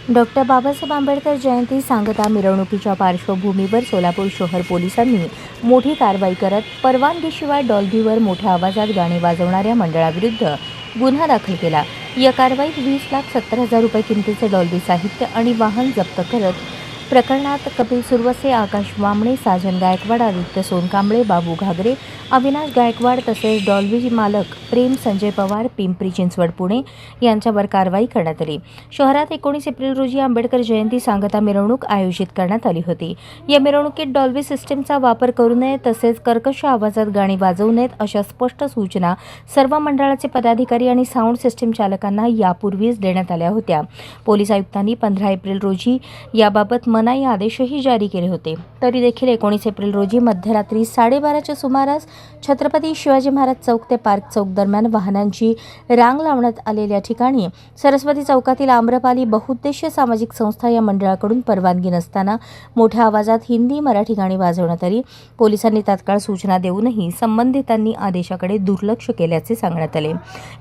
Doctor Babasaheb Ambedkar जयंती सांगता मिरवणुकीच्या पार्श्वभूमीवर सोलापूर शहर पोलिसांनी मोठी कारवाई करत परवानगीशिवाय डॉल्बीवर मोठ्या आवाजात गाणी वाजवणाऱ्या मंडळाविरुद्ध गुन्हा दाखल केला। या कारवाईत 20,70,000 रुपये किमतीचे डॉल्बी साहित्य आणि वाहन जप्त करत प्रकरणात कपिल सुरवसे, आकाश वामणे, साजन गायकवाड, आदित्य सोनकांबळे, बाबू घागरे, अविनाश गायकवाड तसेच डॉल्बी मालक प्रेम संजय पवार, पिंपरी चिंचवड पुणे यांच्यावर कारवाई करण्यात आली। शहरात 19 एप्रिल रोजी आंबेडकर जयंती सांगता मिरवणूक आयोजित करण्यात आली होती। या मिरवणुकीत डॉल्बी सिस्टीमचा वापर करू नये तसेच कर्कश आवाजात गाणी वाजवू नयेत अशा स्पष्ट सूचना सर्व मंडळाचे पदाधिकारी आणि साऊंड सिस्टीम चालकांना यापूर्वीच देण्यात आल्या होत्या। पोलीस आयुक्तांनी 15 एप्रिल रोजी याबाबत मनाई आदेशही जारी केले होते। तरी देखील 19 एप्रिल रोजी मध्यरात्री 12:30च्या सुमारास छत्रपती शिवाजी महाराज चौक ते पार्क चौक दरम्यान वाहनांची रांग लावण्यात आलेल्या ठिकाणी सरस्वती चौकातील आम्रपाली बहुउद्देशीय सामाजिक संस्था या मंडळाकडून परवानगी नसताना मोठ्या आवाजात हिंदी मराठी गाणी वाजवण्यात आली। पोलिसांनी तात्काळ सूचना देऊनही संबंधितांनी आदेशाकडे दुर्लक्ष केल्याचे सांगण्यात आले।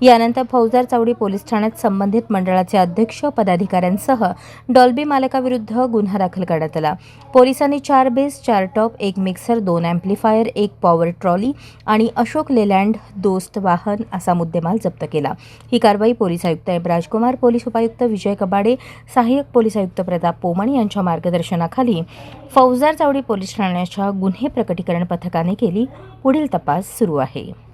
यानंतर फौजदार चावडी पोलीस ठाण्यात संबंधित मंडळाचे अध्यक्ष पदाधिकाऱ्यांसह डॉल्बी मालकाविरुद्ध गुन्हा दाखल करण्यात आला। पोलिसांनी 4 base, 4 top, 1 mixer, 2 amplifier, 1 power trolley आणि अशोक लेलँड दोस्त वाहन असा मुद्देमाल जप्त केला। ही कारवाई पोलीस आयुक्त राजकुमार, पोलीस उपायुक्त विजय कबाडे, सहाय्यक पोलीस आयुक्त प्रताप पोमण यांच्या मार्गदर्शनाखाली फौजदार चावडी पोलीस ठाण्याच्या गुन्हे प्रकटीकरण पथकाने केली। पुढील तपास सुरू आहे।